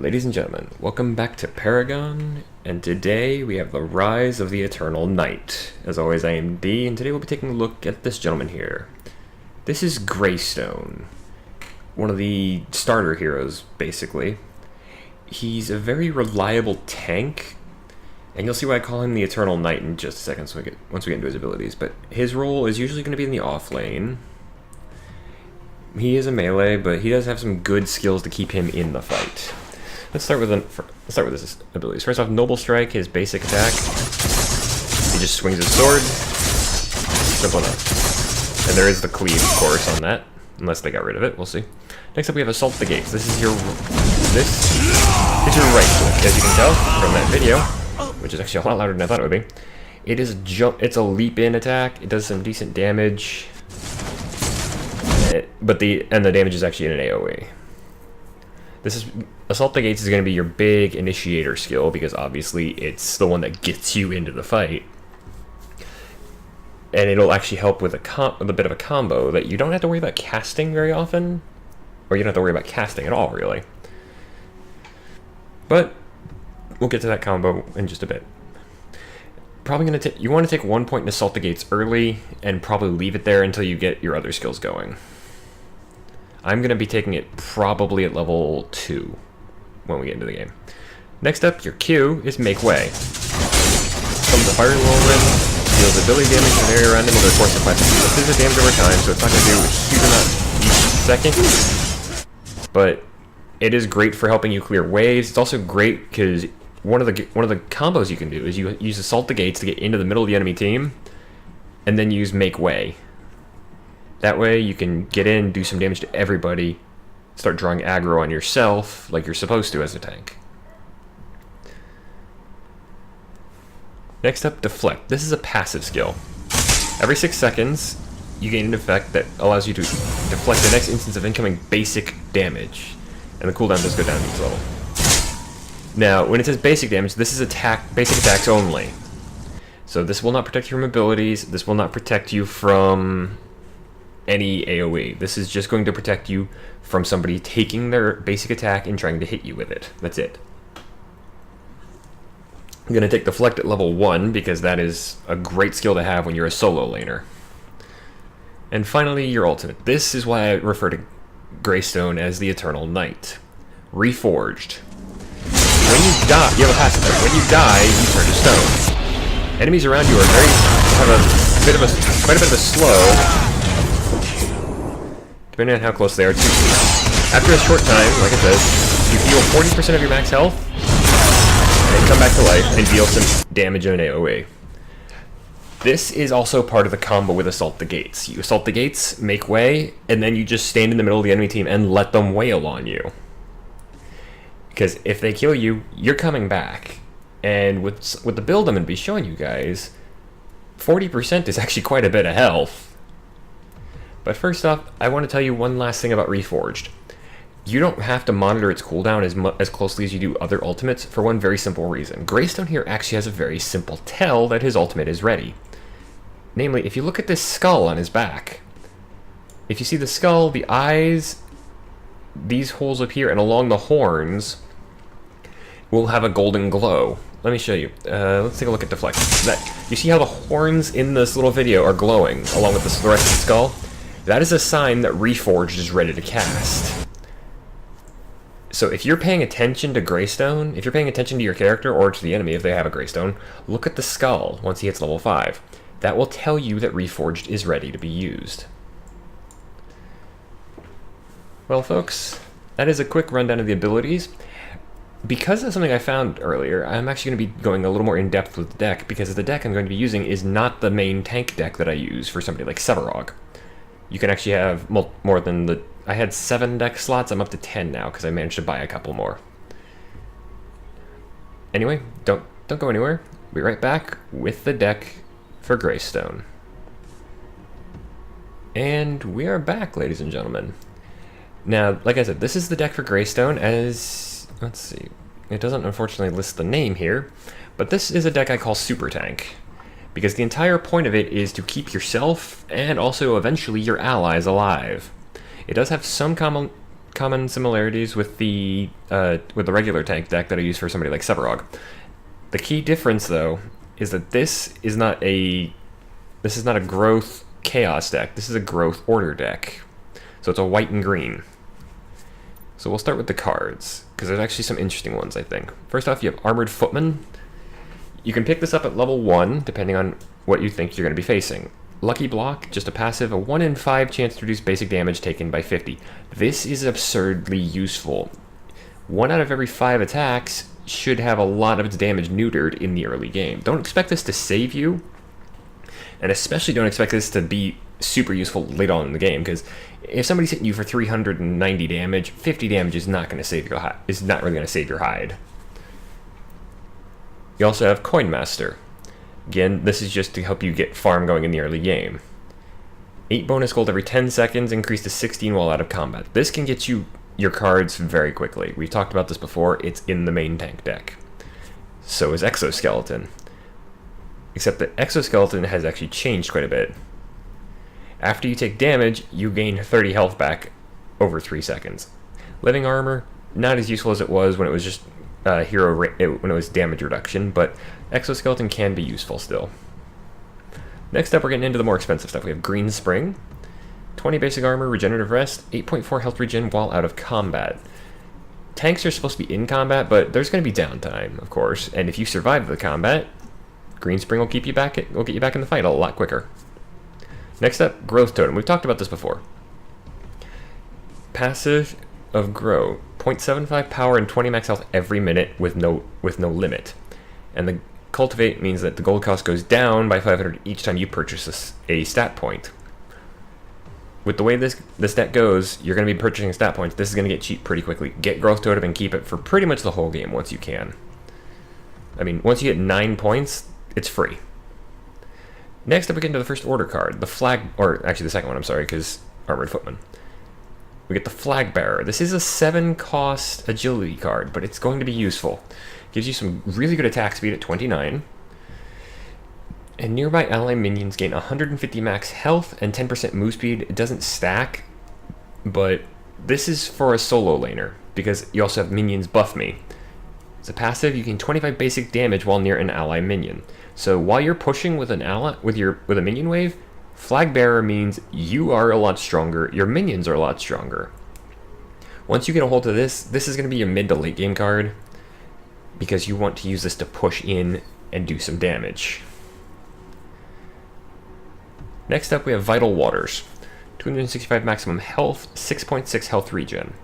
Ladies and gentlemen, welcome back to Paragon, and today we have the Rise of the Eternal Knight. As always, I am D, and today we'll be taking a look at this gentleman here. This is Greystone, one of the starter heroes, basically. He's a very reliable tank, and you'll see why I call him the Eternal Knight in just a second once we get into his abilities, but his role is usually going to be in the off lane. He is a melee, but he does have some good skills to keep him in the fight. Let's start with his abilities. First off, Noble Strike, his basic attack. He just swings his sword. Simple enough. And there is the cleave, of course, on that. Unless they got rid of it, we'll see. Next up, we have Assault the Gates. This is your right click, as you can tell from that video, which is actually a lot louder than I thought it would be. It is it's a leap-in attack. It does some decent damage. But the damage is actually in an AoE. Assault the Gates is going to be your big initiator skill because obviously it's the one that gets you into the fight, and it'll actually help with a bit of a combo that you don't have to worry about casting very often, or you don't have to worry about casting at all really. But we'll get to that combo in just a bit. You want to take 1 point in Assault the Gates early and probably leave it there until you get your other skills going. I'm going to be taking it probably at level 2 when we get into the game. Next up, your Q is Make Way. Comes a fiery whirlwind, deals ability damage to an area around him over the course of 5 seconds. This is a damage over time, so it's not going to do a huge amount each second. But it is great for helping you clear waves. It's also great because one of the combos you can do is you use Assault the Gates to get into the middle of the enemy team, and then use Make Way. That way you can get in, do some damage to everybody, start drawing aggro on yourself like you're supposed to as a tank. Next up, Deflect. This is a passive skill. Every 6 seconds, you gain an effect that allows you to deflect the next instance of incoming basic damage, and the cooldown does go down each level. Now, when it says basic damage, this is basic attacks only. So this will not protect you from abilities, this will not protect you from any AoE. This is just going to protect you from somebody taking their basic attack and trying to hit you with it. That's it. I'm going to take Deflect at level 1 because that is a great skill to have when you're a solo laner. And finally, your ultimate. This is why I refer to Greystone as the Eternal Knight. Reforged. When you die, you have a passive effect. When you die, you turn to stone. Enemies around you have quite a bit of a slow, depending on how close they are to you. After a short time, like I said, you heal 40% of your max health, and come back to life and deal some damage in an AoE. This is also part of the combo with Assault the Gates. You Assault the Gates, Make Way, and then you just stand in the middle of the enemy team and let them wail on you. Because if they kill you, you're coming back. And with the build I'm going to be showing you guys, 40% is actually quite a bit of health. But first off, I want to tell you one last thing about Reforged. You don't have to monitor its cooldown as closely as you do other ultimates for one very simple reason. Greystone here actually has a very simple tell that his ultimate is ready. Namely, if you look at this skull on his back, if you see the skull, the eyes, these holes up here, and along the horns will have a golden glow. Let me show you. Let's take a look at Deflect. You see how the horns in this little video are glowing along with the rest of the skull? That is a sign that Reforged is ready to cast. So if you're paying attention to Greystone, if you're paying attention to your character or to the enemy if they have a Greystone, look at the skull once he hits level 5. That will tell you that Reforged is ready to be used. Well folks, that is a quick rundown of the abilities. Because of something I found earlier, I'm actually going to be going a little more in-depth with the deck, because the deck I'm going to be using is not the main tank deck that I use for somebody like Sevarog. You can actually have more than I had 7 deck slots, I'm up to 10 now, because I managed to buy a couple more. Anyway, don't go anywhere. We'll be right back with the deck for Greystone. And we are back, ladies and gentlemen. Now, like I said, this is the deck for Greystone as... Let's see. It doesn't unfortunately list the name here, but this is a deck I call Super Tank, because the entire point of it is to keep yourself and also eventually your allies alive. It does have some common similarities with the regular tank deck that I use for somebody like Sevarog. The key difference, though, is that this is not a growth chaos deck. This is a growth order deck. So it's a white and green. So we'll start with the cards, because there's actually some interesting ones, I think. First off, you have Armored Footman. You can pick this up at level 1, depending on what you think you're going to be facing. Lucky Block, just a passive, a 1 in 5 chance to reduce basic damage taken by 50. This is absurdly useful. 1 out of every 5 attacks should have a lot of its damage neutered in the early game. Don't expect this to save you, and especially don't expect this to be super useful later on in the game, because if somebody's hitting you for 390 damage, 50 damage is not going to save your not really going to save your hide. You also have Coin Master. Again, this is just to help you get farm going in the early game. 8 bonus gold every 10 seconds, increased to 16 while out of combat. This can get you your cards very quickly. We've talked about this before. It's in the main tank deck. So is Exoskeleton. Except that Exoskeleton has actually changed quite a bit. After you take damage, you gain 30 health back over 3 seconds. Living Armor, not as useful as it was when it was just when it was damage reduction, but Exoskeleton can be useful still. Next up, we're getting into the more expensive stuff. We have Green Spring, 20 basic armor, regenerative rest, 8.4 health regen while out of combat. Tanks are supposed to be in combat, but there's going to be downtime, of course, and if you survive the combat, Green Spring will get you back in the fight a lot quicker. Next up, Growth Totem. We've talked about this before. Passive of Grow, 0.75 power and 20 max health every minute with no limit. And the Cultivate means that the gold cost goes down by 500 each time you purchase a stat point. With the way this deck goes, you're going to be purchasing stat points. This is going to get cheap pretty quickly. Get Growth Totem and keep it for pretty much the whole game once you can. I mean, once you get 9 points, it's free. Next up, we get into the first order card, the flag, or actually the second one, I'm sorry, because Armored Footman. We get the Flag Bearer. This is a 7-cost agility card, but it's going to be useful. Gives you some really good attack speed at 29. And nearby ally minions gain 150 max health and 10% move speed. It doesn't stack, but this is for a solo laner, because you also have minions buff me. It's a passive, you gain 25 basic damage while near an ally minion. So while you're pushing with an ally with a minion wave, Flag Bearer means you are a lot stronger, your minions are a lot stronger. Once you get a hold of this is going to be your mid to late game card, because you want to use this to push in and do some damage. Next up, we have Vital Waters. 265 maximum health, 6.6 health regen,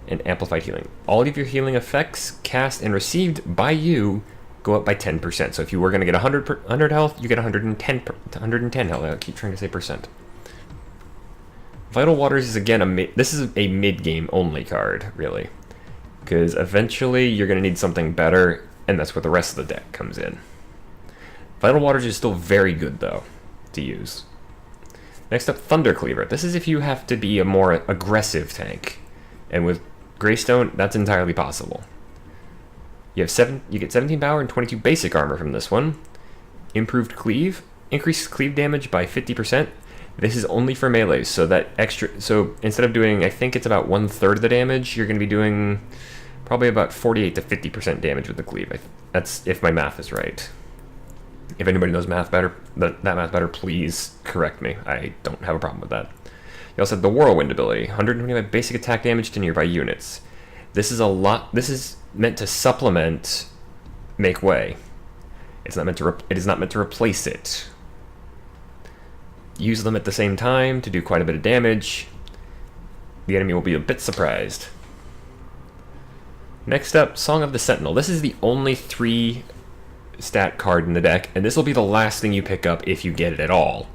and amplified healing. All of your healing effects cast and received by you go up by 10%. So if you were going to get 100 health, you get 110 health. I keep trying to say percent. Vital Waters is again this is a mid-game only card, really, because eventually you're going to need something better, and that's where the rest of the deck comes in. Vital Waters is still very good, though, to use. Next up, Thunder Cleaver. This is if you have to be a more aggressive tank, and with Greystone, that's entirely possible. You get 17 power and 22 basic armor from this one. Improved Cleave, increases cleave damage by 50%. This is only for melee, so instead of doing, I think it's about 1/3 of the damage, you're going to be doing probably about 48 to 50% damage with the cleave. That's if my math is right. If anybody knows math better, that math better, please correct me. I don't have a problem with that. You also have the Whirlwind ability, 125 basic attack damage to nearby units. This is meant to supplement Make Way. It is not meant to replace it. Use them at the same time to do quite a bit of damage. The enemy will be a bit surprised. Next up, Song of the Sentinel. This is the only 3 stat card in the deck, and this will be the last thing you pick up if you get it at all.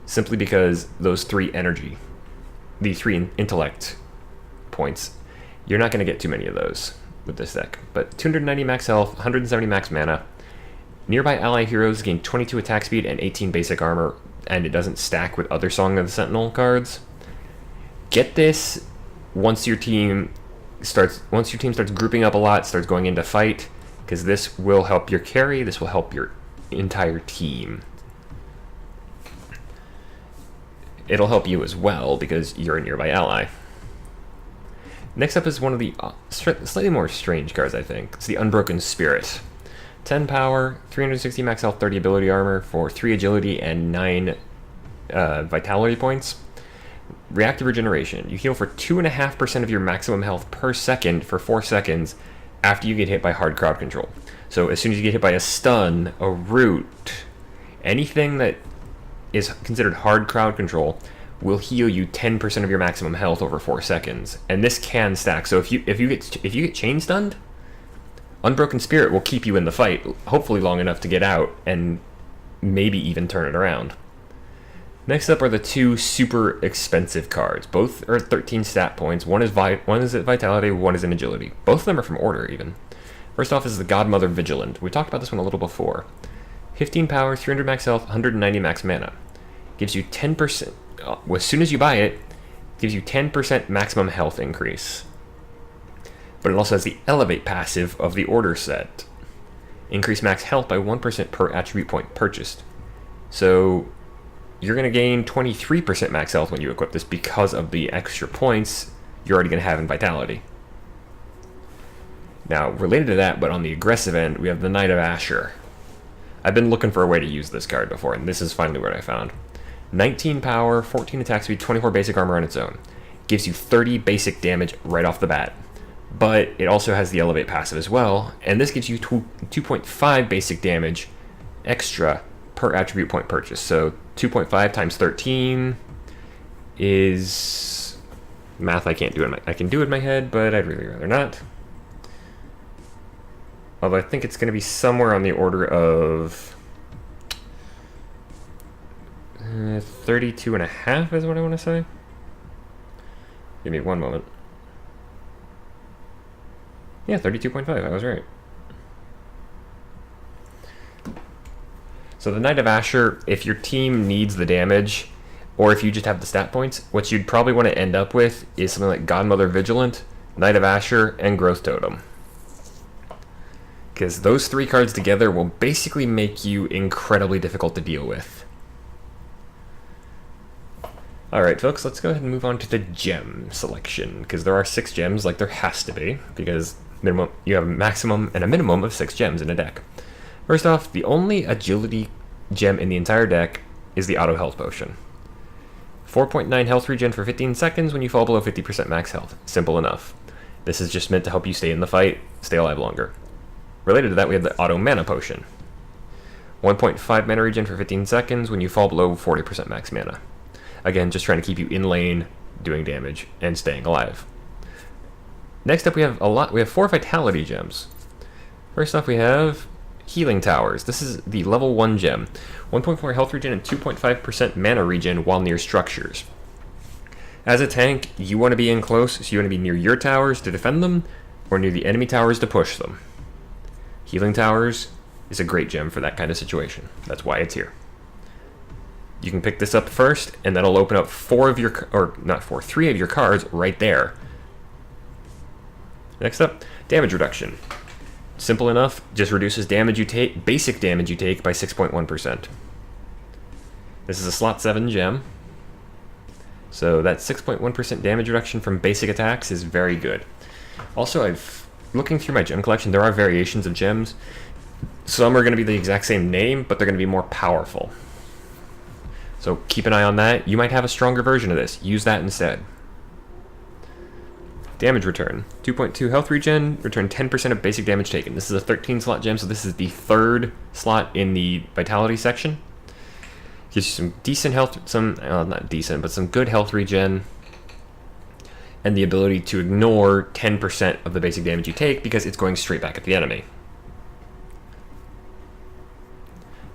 Simply because those 3 energy, the 3 intellect points, you're not going to get too many of those with this deck. But 290 max health, 170 max mana. Nearby ally heroes gain 22 attack speed and 18 basic armor, and it doesn't stack with other Song of the Sentinel cards. Get this once your team starts grouping up a lot, starts going into fight, because this will help your carry, this will help your entire team. It'll help you as well, because you're a nearby ally. Next up is one of the slightly more strange cards, I think. It's the Unbroken Spirit. 10 power, 360 max health, 30 ability armor for 3 agility and 9 vitality points. Reactive regeneration. You heal for 2.5% of your maximum health per second for 4 seconds after you get hit by hard crowd control. So as soon as you get hit by a stun, a root, anything that is considered hard crowd control will heal you 10% of your maximum health over 4 seconds. And this can stack. So if you get chain stunned, Unbroken Spirit will keep you in the fight, hopefully long enough to get out and maybe even turn it around. Next up are the 2 super expensive cards. Both are 13 stat points. One is at Vitality, one is in Agility. Both of them are from Order, even. First off is the Godmother Vigilant. We talked about this one a little before. 15 power, 300 max health, 190 max mana. Gives you 10%. As soon as you buy it, gives you 10% maximum health increase. But it also has the Elevate passive of the Order set. Increase max health by 1% per attribute point purchased. So you're going to gain 23% max health when you equip this because of the extra points you're already going to have in Vitality. Now, related to that, but on the aggressive end, we have the Knight of Asher. I've been looking for a way to use this card before, and this is finally what I found. 19 power, 14 attack speed, 24 basic armor on its own. Gives you 30 basic damage right off the bat. But it also has the Elevate passive as well, and this gives you 2.5 basic damage extra per attribute point purchase. So 2.5 times 13 is math I can't do I can do it in my head, but I'd really rather not. Although I think it's going to be somewhere on the order of 32.5 is what I want to say. Give me one moment. Yeah, 32.5, I was right. So the Knight of Asher, if your team needs the damage, or if you just have the stat points, what you'd probably want to end up with is something like Godmother Vigilant, Knight of Asher, and Growth Totem. Because those 3 cards together will basically make you incredibly difficult to deal with. Alright folks, let's go ahead and move on to the gem selection, because there are 6 gems, like there has to be, because you have a maximum and a minimum of 6 gems in a deck. First off, the only agility gem in the entire deck is the Auto Health Potion. 4.9 health regen for 15 seconds when you fall below 50% max health. Simple enough. This is just meant to help you stay in the fight, stay alive longer. Related to that, we have the Auto Mana Potion. 1.5 mana regen for 15 seconds when you fall below 40% max mana. Again, just trying to keep you in lane, doing damage, and staying alive. Next up, we have 4 Vitality gems. First off, we have Healing Towers. This is the level 1 gem. 1.4 health regen and 2.5% mana regen while near structures. As a tank, you want to be in close, so you want to be near your towers to defend them, or near the enemy towers to push them. Healing Towers is a great gem for that kind of situation. That's why it's here. You can pick this up first, and that'll open up 3 of your cards right there. Next up, damage reduction. Simple enough, just reduces damage you take, basic damage you take by 6.1%. This is a slot 7 gem. So that 6.1% damage reduction from basic attacks is very good. Also, looking through my gem collection, there are variations of gems. Some are going to be the exact same name, but they're going to be more powerful. So keep an eye on that. You might have a stronger version of this. Use that instead. Damage return. 2.2 health regen, return 10% of basic damage taken. This is a 13 slot gem, so this is the 3rd slot in the Vitality section. Gives you some decent health, not decent, but some good health regen, and the ability to ignore 10% of the basic damage you take because it's going straight back at the enemy.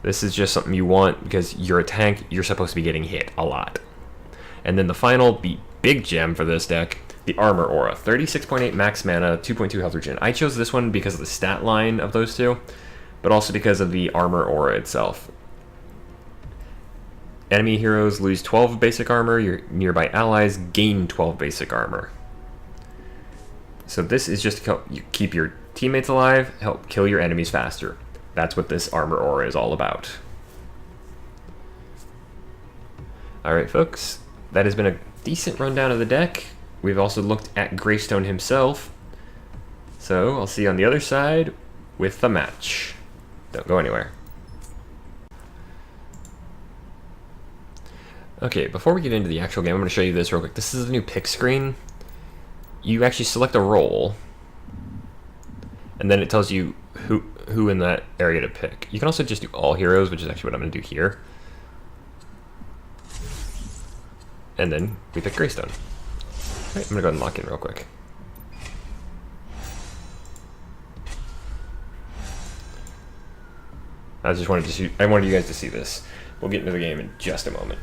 This is just something you want because you're a tank, you're supposed to be getting hit a lot. And then the final big gem for this deck, the Armor Aura. 36.8 max mana, 2.2 health regen. I chose this one because of the stat line of those two, but also because of the Armor Aura itself. Enemy heroes lose 12 basic armor, your nearby allies gain 12 basic armor. So this is just to help you keep your teammates alive, help kill your enemies faster. That's what this Armor Aura is all about. Alright folks, that has been a decent rundown of the deck. we've also looked at Greystone himself. So I'll see you on the other side with the match. Don't go anywhere. Okay, before we get into the actual game, I'm going to show you this real quick. This is the new pick screen. You actually select a role, and then it tells you who in that area to pick. You can also just do all heroes, which is actually what I'm going to do here. And then we pick Greystone. Alright, I'm going to go ahead and lock in real quick. I just wanted to see, I wanted you guys to see this. We'll get into the game in just a moment.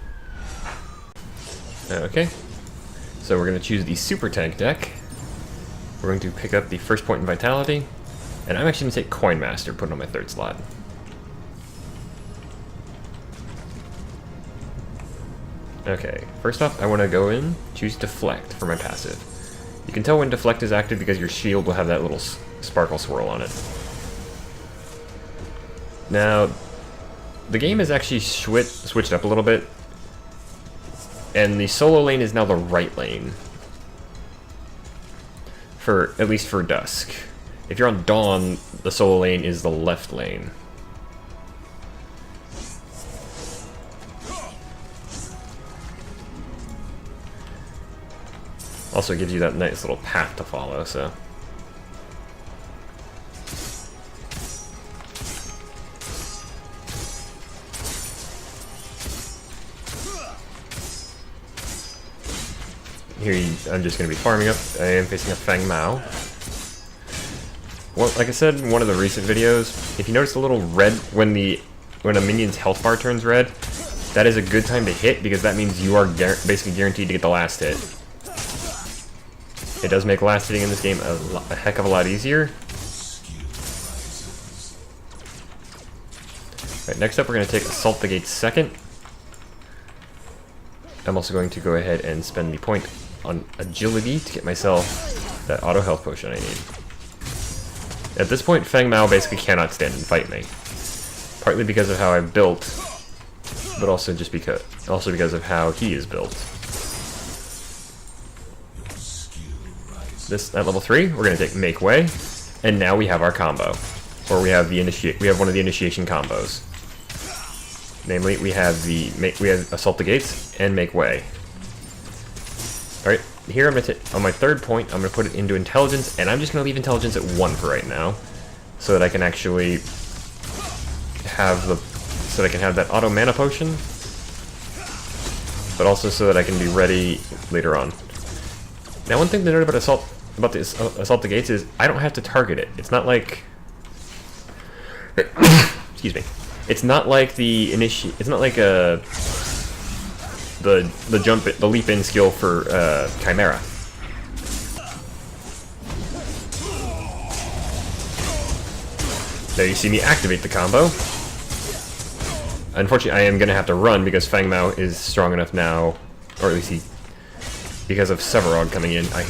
Okay, so we're going to choose the Super Tank deck. We're going to pick up the first point in Vitality, and I'm actually going to take Coin Master, put it on my third slot. Okay, first off, I want to go in, choose Deflect for my passive. You can tell when Deflect is active because your shield will have that little sparkle swirl on it. Now, the game has actually switched up a little bit, and the solo lane is now the right lane. At least for Dusk. If you're on Dawn, the solo lane is the left lane. Also gives you that nice little path to follow, so. Here, I'm just going to be farming up. I am facing a Fang Mao. Well, like I said in one of the recent videos, if you notice a little red when a minion's health bar turns red, that is a good time to hit because that means you are basically guaranteed to get the last hit. It does make last hitting in this game a heck of a lot easier. Alright, next up we're going to take Assault the Gates second. I'm also going to go ahead and spend the point on agility to get myself that auto health potion I need. At this point, Fang Mao basically cannot stand and fight me. Partly because of how I'm built, but also because of how he is built. At level 3, we're going to take Make Way, and now we have our combo. Or we have one of the initiation combos. Namely, we have Assault the Gates and Make Way. Alright, here I'm going to on my third point, I'm going to put it into Intelligence, and I'm just going to leave Intelligence at 1 for right now, so that I can actually have that auto mana potion, but also so that I can be ready later on. Now, one thing to note about Assault the Gates is I don't have to target it. It's not like excuse me. It's not like the leap in skill for Chimera. There you see me activate the combo. Unfortunately, I am going to have to run because Fang Mao is strong enough now, or at least because of Severog coming in, I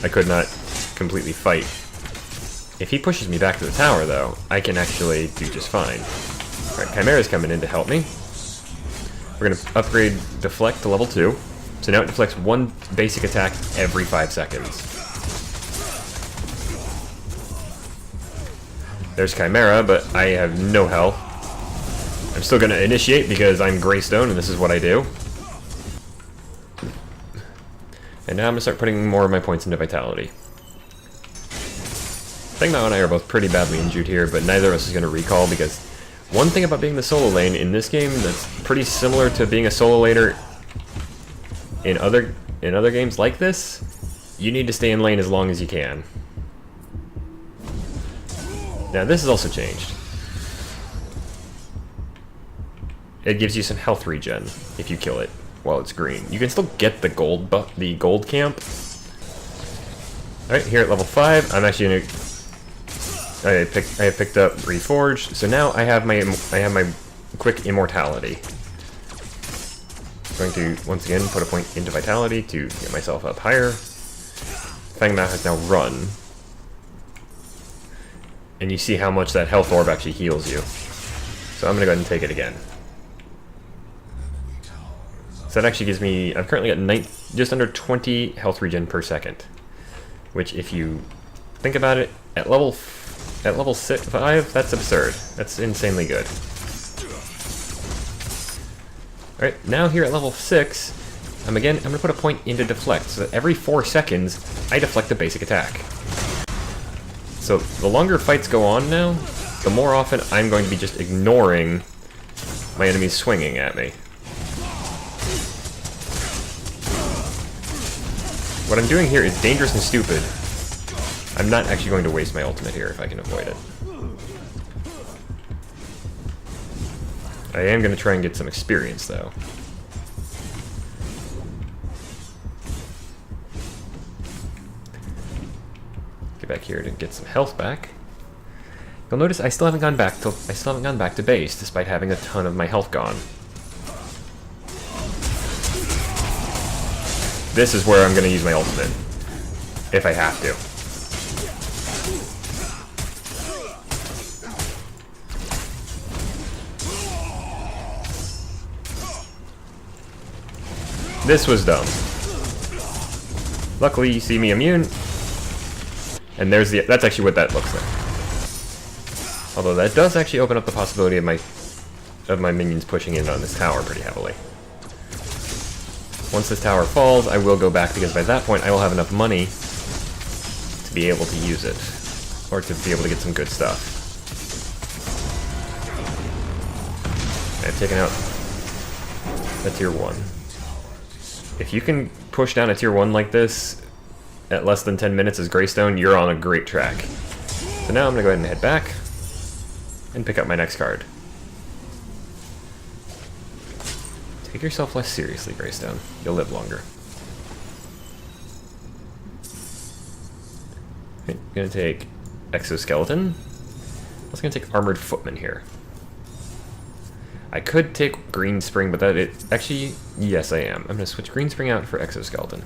could not completely fight. If he pushes me back to the tower, though, I can actually do just fine. Alright, Chimera's coming in to help me. We're going to upgrade Deflect to level 2. So now it deflects 1 basic attack every 5 seconds. There's Chimera, but I have no health. I'm still going to initiate because I'm Greystone and this is what I do. And now I'm going to start putting more of my points into Vitality. Fang Mao and I are both pretty badly injured here, but neither of us is going to recall because one thing about being the solo lane in this game that's pretty similar to being a solo laner in other games like this, you need to stay in lane as long as you can. Now this has also changed. It gives you some health regen if you kill it while it's green. You can still get the gold camp. Alright, here at level 5, I'm actually going to I have picked up Reforged, so now I have my quick immortality. I'm going to once again put a point into Vitality to get myself up higher. Fang Mao has now run, and you see how much that health orb actually heals you. So I'm going to go ahead and take it again. So that actually gives me, I've currently got just under 20 health regen per second. Which, if you think about it, at level 5, that's absurd. That's insanely good. Alright, now here at level 6, I'm going to put a point into deflect, so that every 4 seconds, I deflect a basic attack. So the longer fights go on now, the more often I'm going to be just ignoring my enemies swinging at me. What I'm doing here is dangerous and stupid. I'm not actually going to waste my ultimate here if I can avoid it. I am going to try and get some experience, though. Get back here to get some health back. You'll notice I still haven't gone back to base, despite having a ton of my health gone. This is where I'm going to use my ultimate, if I have to. This was dumb. Luckily, you see me immune, and that's actually what that looks like. Although that does actually open up the possibility of my minions pushing in on this tower pretty heavily. Once this tower falls, I will go back, because by that point I will have enough money to be able to use it, or to be able to get some good stuff. I've taken out a tier 1. If you can push down a tier 1 like this at less than 10 minutes as Greystone, you're on a great track. So now I'm going to go ahead and head back and pick up my next card. Take yourself less seriously, Greystone. You'll live longer. Okay, I'm going to take Exoskeleton. I'm also going to take Armored Footman here. I could take Green Spring, but actually, yes I am. I'm going to switch Green Spring out for Exoskeleton.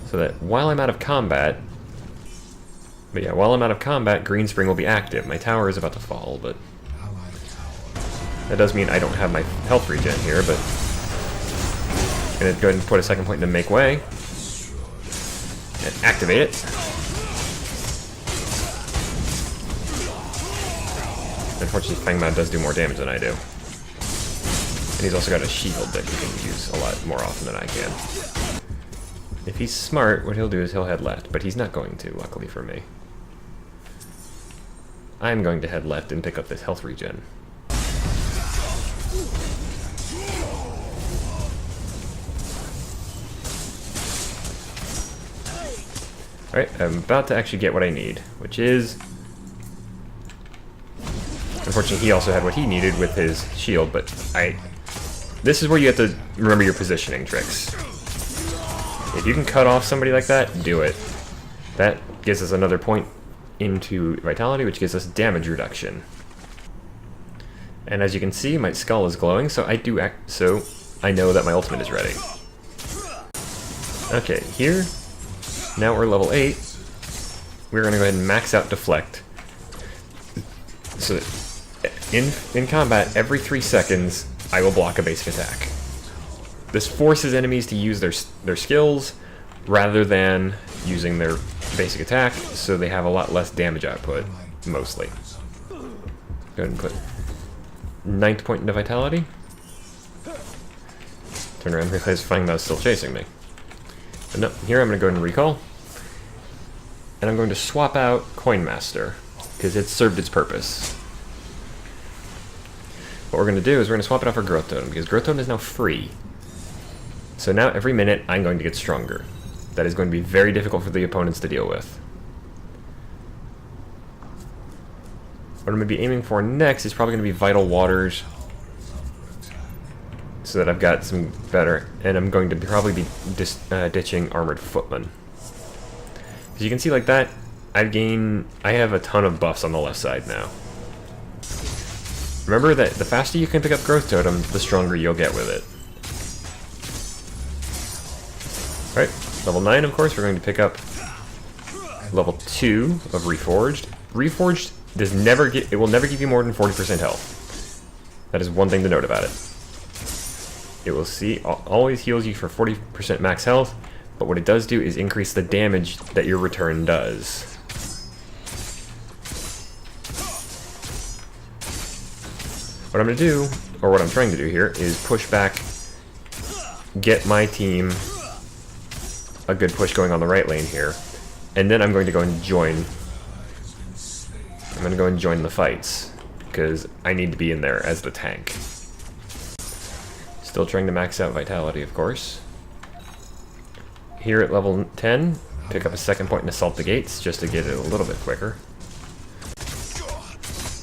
So that while I'm out of combat, Green Spring will be active. My tower is about to fall, but that does mean I don't have my health regen here, but I'm going to go ahead and put a second point to make way. And activate it. Unfortunately, Fangmao does do more damage than I do. And he's also got a shield that he can use a lot more often than I can. If he's smart, what he'll do is he'll head left, but he's not going to, luckily for me. I'm going to head left and pick up this health regen. Alright, I'm about to actually get what I need, which is... Unfortunately, he also had what he needed with his shield, but this is where you have to remember your positioning tricks. If you can cut off somebody like that, do it. That gives us another point into Vitality, which gives us damage reduction. And as you can see, my skull is glowing, so I know that my ultimate is ready. Okay, here, now we're level 8. We're going to go ahead and max out Deflect. So that in combat, every 3 seconds, I will block a basic attack. This forces enemies to use their skills rather than using their basic attack, so they have a lot less damage output, mostly. Go ahead and put 9th point into Vitality. Turn around and realize Fangmao's still chasing me. But no, here I'm going to go ahead and recall. And I'm going to swap out Coin Master, because it served its purpose. What we're going to do is we're going to swap it out for Growth Totem, because Growth Totem is now free. So now every minute I'm going to get stronger. That is going to be very difficult for the opponents to deal with. What I'm going to be aiming for next is probably going to be Vital Waters, so that I've got some better, and I'm going to probably be ditching Armored Footman. As you can see like that, I have a ton of buffs on the left side now. Remember that the faster you can pick up Growth Totem, the stronger you'll get with it. Alright, level 9 of course, we're going to pick up level 2 of Reforged. Reforged it will never give you more than 40% health. That is one thing to note about it. it will see always heals you for 40% max health, but what it does do is increase the damage that your return does. What I'm going to do, or what I'm trying to do here, is push back, get my team a good push going on the right lane here, and then I'm going to go and join. I'm going to go and join the fights, because I need to be in there as the tank. Still trying to max out Vitality, of course. Here at level 10, pick up a second point and assault the gates, just to get it a little bit quicker.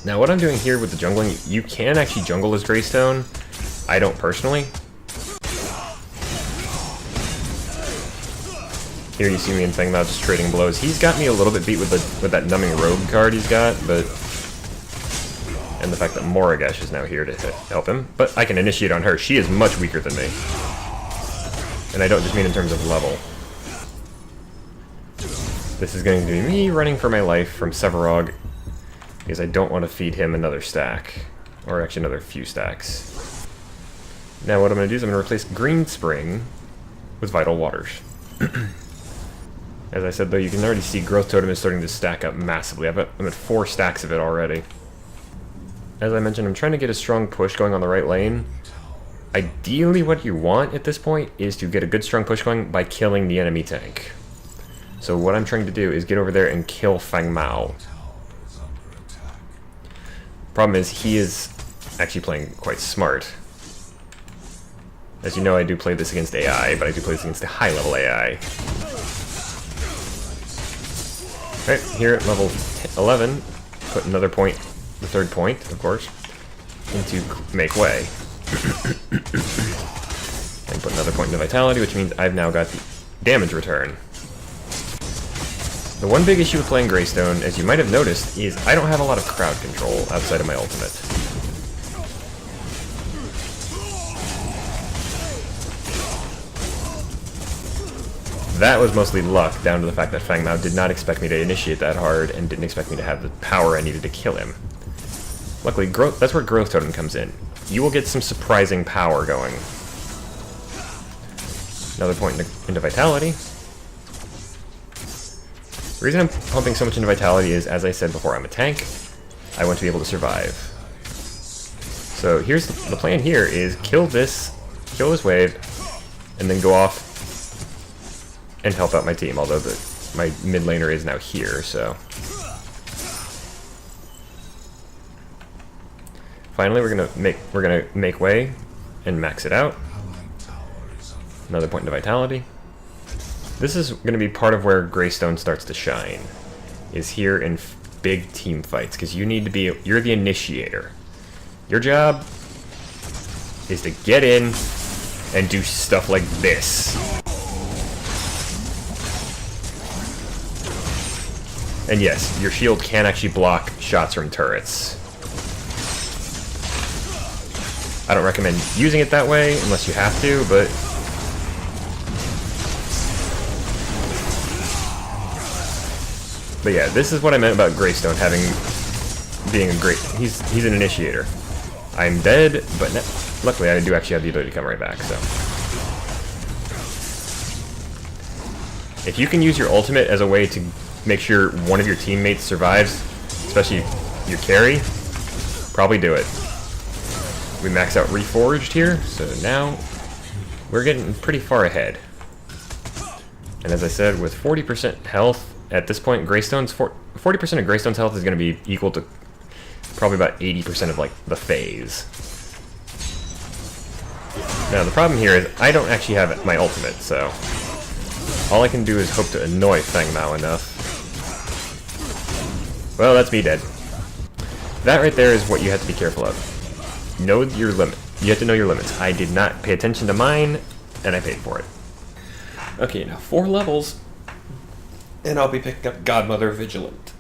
Now what I'm doing here with the jungling, you can actually jungle as Greystone. I don't personally. Here you see me and Feng Mao just trading blows. He's got me a little bit beat with that numbing rogue card he's got, but and the fact that Moragesh is now here to help him. But I can initiate on her. She is much weaker than me. And I don't just mean in terms of level. This is going to be me running for my life from Sevarog, because I don't want to feed him another stack. Or actually another few stacks. Now what I'm going to do is I'm going to replace Green Spring with Vital Waters. As I said though, you can already see Growth Totem is starting to stack up massively. I'm at 4 stacks of it already. As I mentioned, I'm trying to get a strong push going on the right lane. Ideally what you want at this point is to get a good strong push going by killing the enemy tank. So what I'm trying to do is get over there and kill Feng Mao. Problem is, he is actually playing quite smart. As you know, I do play this against AI, but I do play this against a high-level AI. Alright, here at level 11, put another point, the third point, of course, into Make Way. And put another point into Vitality, which means I've now got the damage return. The one big issue with playing Greystone, as you might have noticed, is I don't have a lot of crowd control outside of my ultimate. That was mostly luck, down to the fact that Feng Mao did not expect me to initiate that hard, and didn't expect me to have the power I needed to kill him. Luckily, that's where Growth Totem comes in. You will get some surprising power going. Another point into Vitality. The reason I'm pumping so much into Vitality is, as I said before, I'm a tank. I want to be able to survive. So here's the plan here is kill this wave, and then go off and help out my team, although my mid laner is now here, so. Finally, we're gonna make way and max it out. Another point into Vitality. This is going to be part of where Greystone starts to shine, is here in big team fights, because you need to be, you're the initiator. Your job is to get in and do stuff like this. And yes, your shield can actually block shots from turrets. I don't recommend using it that way unless you have to, but yeah, this is what I meant about Greystone being a great. He's an initiator. I'm dead, but luckily I do actually have the ability to come right back. So, if you can use your ultimate as a way to make sure one of your teammates survives, especially your carry, probably do it. We max out Reforged here, so now we're getting pretty far ahead. And as I said, with 40% health. At this point, 40% of Greystone's health is going to be equal to probably about 80% of like the phase. Now the problem here is I don't actually have my ultimate, so all I can do is hope to annoy Feng Mao enough. Well, that's me dead. That right there is what you have to be careful of. Know your limit. You have to know your limits. I did not pay attention to mine, and I paid for it. Okay, now 4 levels. And I'll be picking up Godmother Vigilant.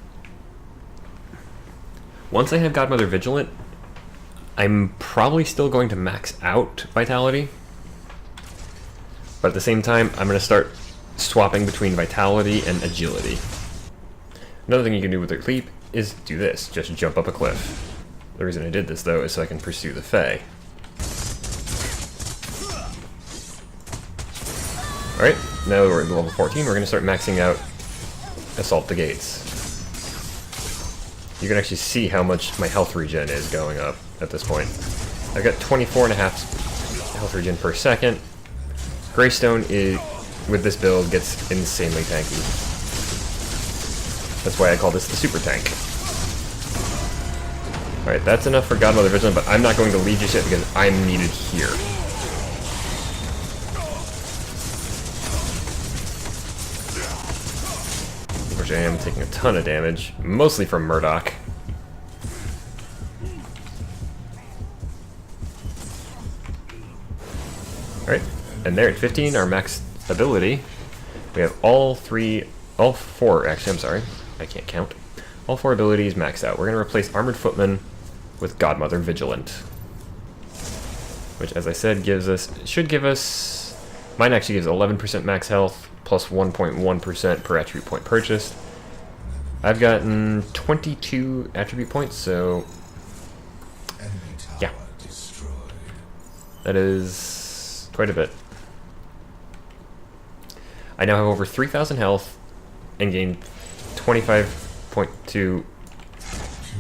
Once I have Godmother Vigilant, I'm probably still going to max out Vitality. But at the same time, I'm going to start swapping between Vitality and Agility. Another thing you can do with your leap is do this, just jump up a cliff. The reason I did this, though, is so I can pursue the Fae. Alright, now we're at level 14, we're going to start maxing out Assault the Gates. You can actually see how much my health regen is going up at this point. I've got 24.5 health regen per second. Greystone is, with this build, gets insanely tanky. That's why I call this the super tank. Alright, that's enough for Godmother Vigilant, but I'm not going to lead just yet because I'm needed here. Which I am taking a ton of damage, mostly from Murdoch. Alright, and there at 15, our max ability. We have all four, actually, I'm sorry, I can't count. All 4 abilities maxed out. We're going to replace Armored Footman with Godmother Vigilant. Which, as I said, should give us... Mine actually gives 11% max health, plus 1.1% per attribute point purchased. I've gotten 22 attribute points, so... yeah. That is quite a bit. I now have over 3,000 health and gain 25.2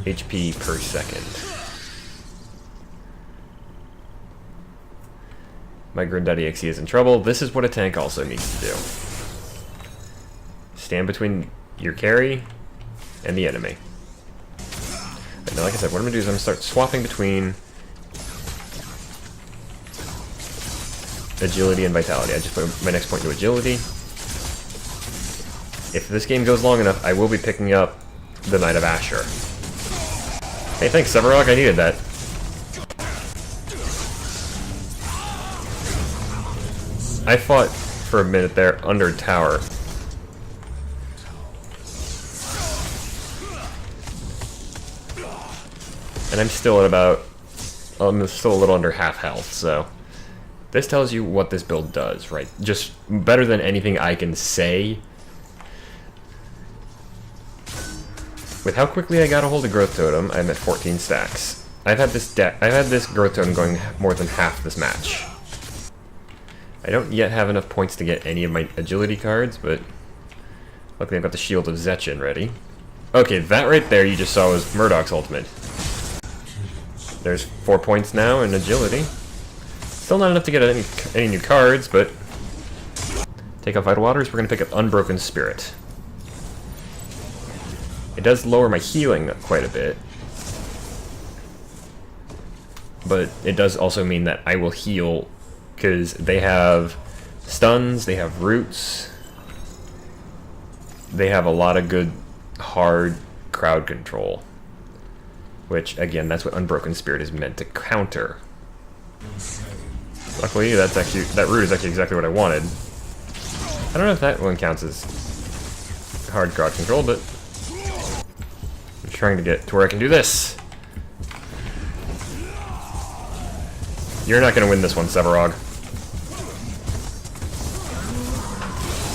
HP per second. My Grim.exe is in trouble. This is what a tank also needs to do. Stand between your carry and the enemy. And now, like I said, what I'm going to do is I'm going to start swapping between agility and vitality. I just put my next point to agility. If this game goes long enough, I will be picking up the Knight of Asher. Hey, thanks, Severog, I needed that. I fought for a minute there under tower. And I'm still at about... I'm still a little under half health, so... This tells you what this build does, right? Just better than anything I can say. With how quickly I got a hold of Growth Totem, I'm at 14 stacks. I've had this Growth Totem going more than half this match. I don't yet have enough points to get any of my agility cards, but luckily I've got the Shield of Zetchin ready. Okay, that right there you just saw was Murdoch's ultimate. There's 4 points now in agility. Still not enough to get any new cards, but take off Vital Waters, we're going to pick up Unbroken Spirit. It does lower my healing quite a bit, but it does also mean that I will heal, because they have stuns, they have roots, they have a lot of good, hard crowd control, which, again, that's what Unbroken Spirit is meant to counter. Luckily, that root is actually exactly what I wanted. I don't know if that one counts as hard crowd control, but I'm trying to get to where I can do this. You're not going to win this one, Severog.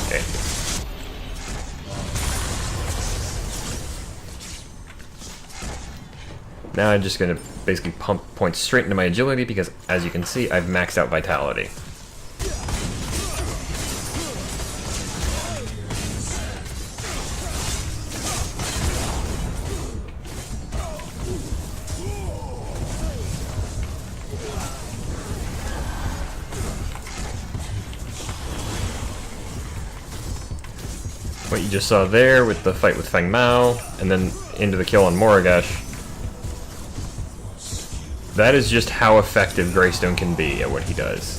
Okay. Now I'm just going to basically pump points straight into my agility because, as you can see, I've maxed out vitality. What you just saw there with the fight with Feng Mao, and then into the kill on Moragash, that is just how effective Greystone can be at what he does.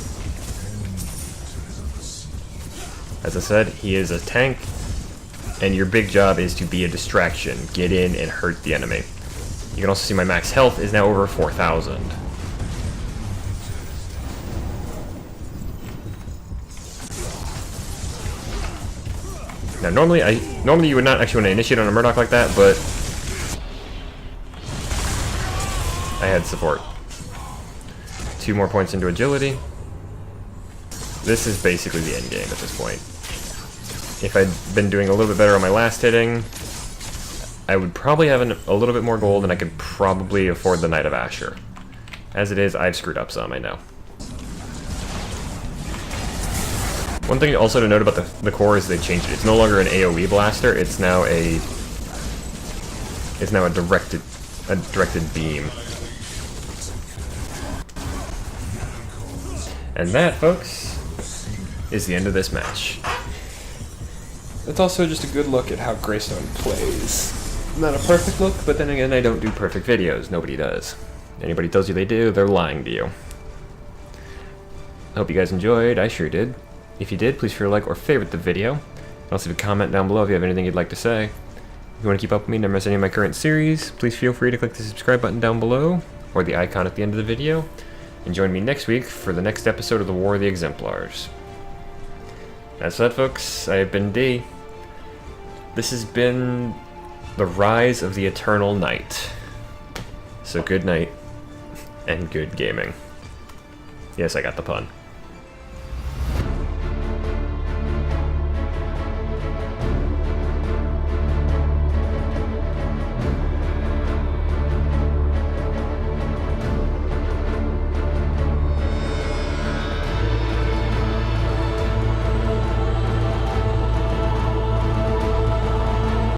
As I said, he is a tank, and your big job is to be a distraction. Get in and hurt the enemy. You can also see my max health is now over 4,000. Now, normally you would not actually want to initiate on a Murdoch like that, but I had support. 2 more points into agility. This is basically the end game at this point. If I'd been doing a little bit better on my last hitting, I would probably have a little bit more gold, and I could probably afford the Knight of Asher. As it is, I've screwed up some, I know. One thing also to note about the core is they changed it. It's no longer an AoE blaster. It's now a directed beam. And that, folks, is the end of this match. It's also just a good look at how Greystone plays. Not a perfect look, but then again, I don't do perfect videos. Nobody does. Anybody tells you they do, they're lying to you. I hope you guys enjoyed. I sure did. If you did, please feel like or favorite the video. Also leave a comment down below if you have anything you'd like to say. If you want to keep up with me and never miss any of my current series, please feel free to click the subscribe button down below, or the icon at the end of the video, and join me next week for the next episode of the War of the Exemplars. That's that, folks. I have been D. This has been the Rise of the Eternal Night. So good night, and good gaming. Yes, I got the pun.